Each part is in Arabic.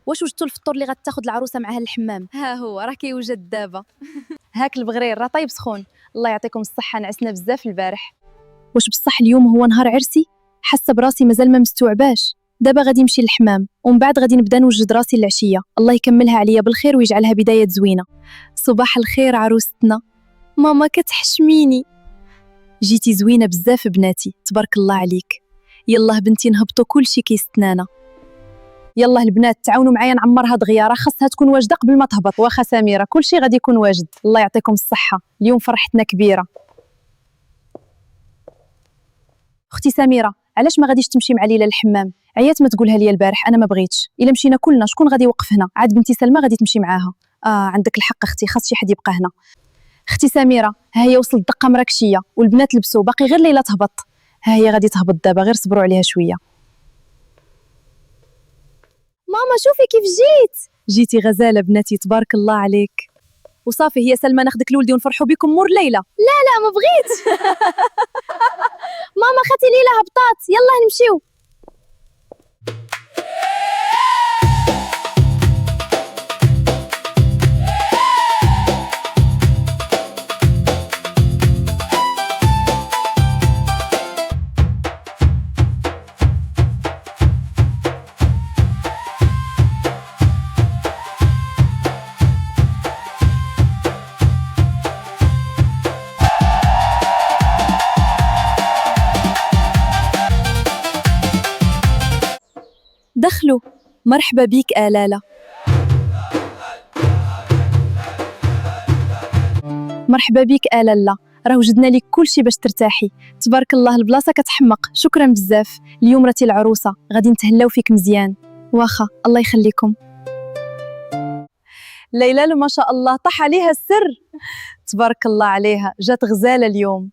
واش وجدتوا الفطور اللي غتاخذ العروسه معها للحمام؟ ها هو راه كيوجد دابا. هاك البغرير راه طيب سخون. الله يعطيكم الصحه، نعسنا بزاف البارح. واش بصح اليوم هو نهار عرسي؟ حاسه براسي مازال ما مستوعباش. دابا غادي نمشي للحمام ومن بعد غادي نبدا نوجد راسي العشيه. الله يكملها عليا بالخير ويجعلها بدايه زوينه. صباح الخير عروستنا. ماما كتحشميني. جيتي زوينه بزاف بناتي، تبارك الله عليك. يلا بنتي نهبطوا كلشي كيستنانا. يلا البنات تعاونوا معايا نعمرها دغيا، راه خاصها تكون واجده قبل ما تهبط. واخا سميره كلشي غادي يكون واجد. الله يعطيكم الصحه، اليوم فرحتنا كبيره. اختي سميره علاش ما غاديش تمشي مع ليلى للحمام؟ عيات ما تقولها لي البارح، انا ما بغيتش. الا مشينا كلنا شكون غادي يوقف هنا؟ عاد بنتي سلمى غادي تمشي معاها. عندك الحق اختي، خاص شي حد يبقى هنا. اختي سميره ها هي وصلت دقه مراكشيه والبنات لبسوا، باقي غير ليلى تهبط. ها هي غادي تهبط دابا، غير صبروا عليها شويه. ماما شوفي كيف جيتي غزاله بناتي، تبارك الله عليك. وصافي هي سلمى ناخدك لولدي ونفرحوا بكم مور ليلى. لا ما بغيتش. ماما خاتي ليلى هبطات، يلا نمشيو. دخلوا. مرحبا بيك آلالة. مرحبا بيك آلالا، راه وجدنا لك كل شيء باش ترتاحي. تبارك الله البلاصه كتحمق، شكرا بزاف. اليوم راتي العروسه، غادي نتهلاو فيك مزيان. واخا الله يخليكم. ليلى ما شاء الله طاح عليها السر. تبارك الله عليها، جات غزاله اليوم.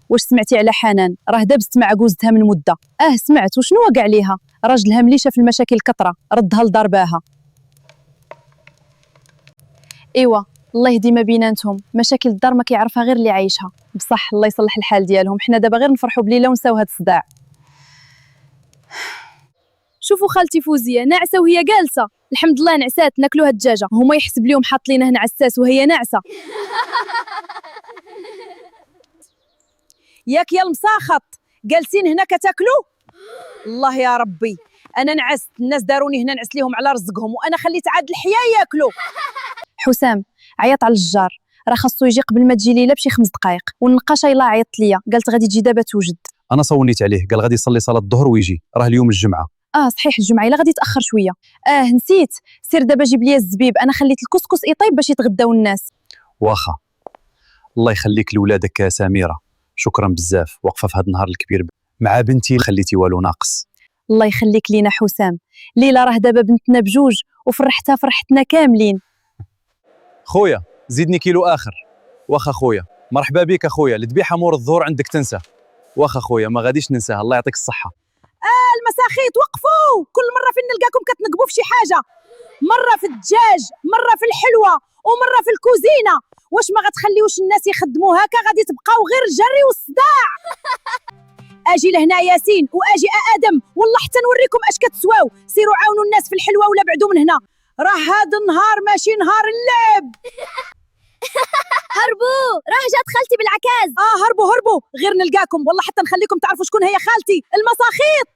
واش سمعتي على حنان؟ راه دابزت مع جوزتها من مده. سمعت. وشنو وقع عليها؟ راجلها ملي شاف المشاكل كثره ردها لضرباها. ايوا الله يهدي ما بيناتهم، مشاكل الدار ما كيعرفها غير اللي عايشها. بصح الله يصلح الحال ديالهم، حنا دابا غير نفرحوا بليله ونساو هاد الصداع. شوفوا خالتي فوزيه ناعسه وهي جالسه. الحمد لله نعسات، ناكلوها الدجاجه. هما يحسب ليهم حاط لينا هنا عساس وهي ناعسه. ياك يا المساخط جالسين هنا كتاكلوا. الله يا ربي، انا نعست، الناس داروني هنا نعس ليهم على رزقهم وانا خليت عاد الحياه ياكلوا. حسام عيط على الجار، راه خاصو يجي قبل ما تجي ليلى بشي 5 دقائق. والنقاشه يلا عيطت ليا، قالت غادي تجي دابا توجد. انا صونيت عليه، قال غادي يصلي صلاه الظهر ويجي، راه اليوم الجمعه. صحيح الجمعه، الا غادي يتاخر شويه. نسيت، سير دابا جيب لي الزبيب، انا خليت الكسكس يطيب باش يتغداو الناس. واخا. الله يخليك لولادك يا سميره، شكرا بزاف، واقفه في هذا النهار الكبير مع بنتي، خليتي والو ناقص. الله يخليك لينا حسام. ليلى راه دابا بنتنا بجوج وفرحتها فرحتنا كاملين. خويا زيدني كيلو اخر. واخا خويا، مرحبا بك اخويا، الذبيحه مور الظهور عندك تنسى. واخا خويا ما غاديش ننساها، الله يعطيك الصحه. المساخيط وقفوا، كل مره فين نلقاكم كتنقبوا في شي حاجه، مره في الدجاج، مره في الحلوه، ومره في الكوزينه. واش ما غتخليوش الناس يخدموا هكا؟ غادي تبقاو غير الجري والصداع. اجي لهنا ياسين واجي ادم، والله حتى نوريكم اش كتسواو. سيروا عاونوا الناس في الحلوه ولا بعدوا من هنا، راه هذا النهار ماشي نهار اللعب. هربوا، راه جات خالتي بالعكاز. هربوا غير نلقاكم، والله حتى نخليكم تعرفوا شكون هي خالتي المساخيط.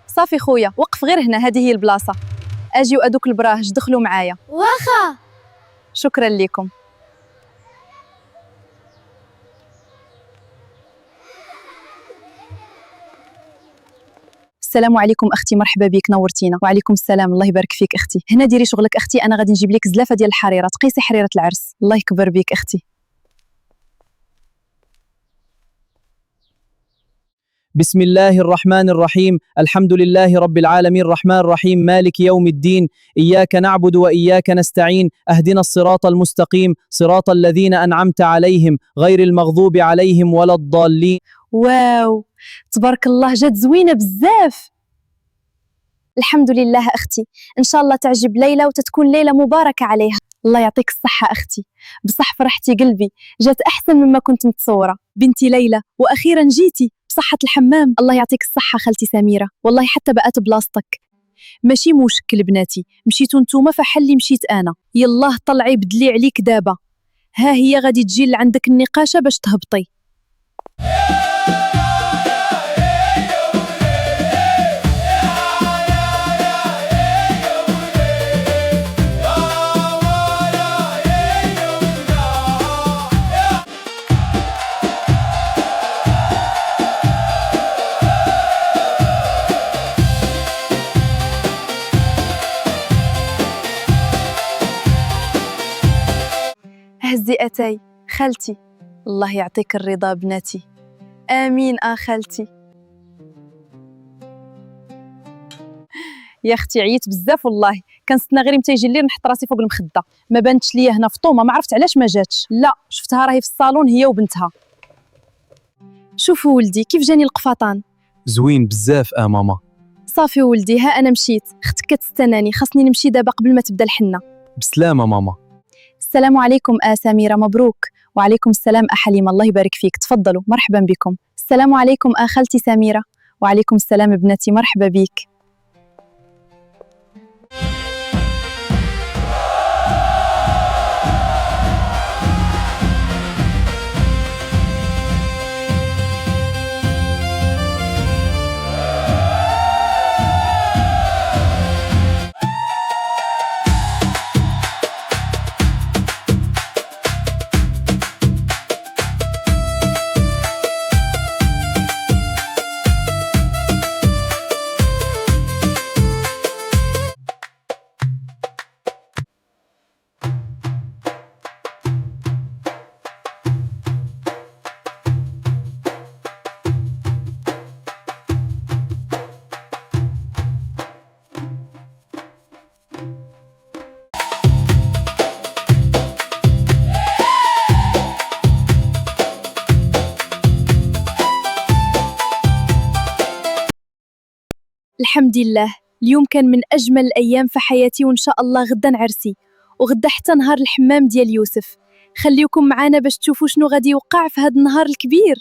صافي خويا وقف غير هنا، هذه هي البلاصه. اجيو ادوك البراهج دخلوا معايا. واخا. شكرا لكم. السلام عليكم اختي، مرحبا بك نورتينا. وعليكم السلام، الله يبارك فيك اختي. هنا ديري شغلك اختي، انا غادي نجيب لك زلافه ديال الحريره تقيسي حريره العرس. الله يكبر بك اختي. بسم الله الرحمن الرحيم، الحمد لله رب العالمين، الرحمن الرحيم، مالك يوم الدين، إياك نعبد وإياك نستعين، اهدنا الصراط المستقيم، صراط الذين أنعمت عليهم غير المغضوب عليهم ولا الضالين. واو تبارك الله، جات زوينه بزاف. الحمد لله اختي، ان شاء الله تعجب ليلى وتتكون ليلة مباركه عليها. الله يعطيك الصحة أختي، بصح فرحتي قلبي، جات أحسن مما كنت متصورة. بنتي ليلى، وأخيرا جيتي بصحة الحمام. الله يعطيك الصحة خالتي سميرة، والله حتى بقات بلاصتك. ماشي مشكل بناتي، مشيتو نتوما فحلي مشيت أنا. يلاه طلعي بدلي عليك دابا، ها هي غادي تجي لعندك النقاشة باش تهبطي. هزي أتاي خالتي، الله يعطيك الرضا بناتي. آمين خالتي. يا اختي عييت بزاف والله، كنستنى غير متى يجي الليل نحط راسي فوق المخده. ما بانتش ليا هنا فطومه، ما عرفت علاش ما جاتش. لا شفتها راهي في الصالون هي وبنتها. شوفوا ولدي كيف جاني القفطان. زوين بزاف ماما. صافي ولدي، ها انا مشيت، اختك كتستناني، خاصني نمشي دابا قبل ما تبدا الحنه. بسلامة ماما. السلام عليكم سميرة، مبروك. وعليكم السلام حليمة، الله يبارك فيك، تفضلوا مرحبا بكم. السلام عليكم خالتي سميرة. وعليكم السلام ابنتي، مرحبا بك. الحمد لله، اليوم كان من أجمل الأيام في حياتي، وإن شاء الله غدا عرسي، وغدا حتى نهار الحمام ديال يوسف. خليكم معانا باش تشوفوا شنو غادي يوقع في هذا النهار الكبير.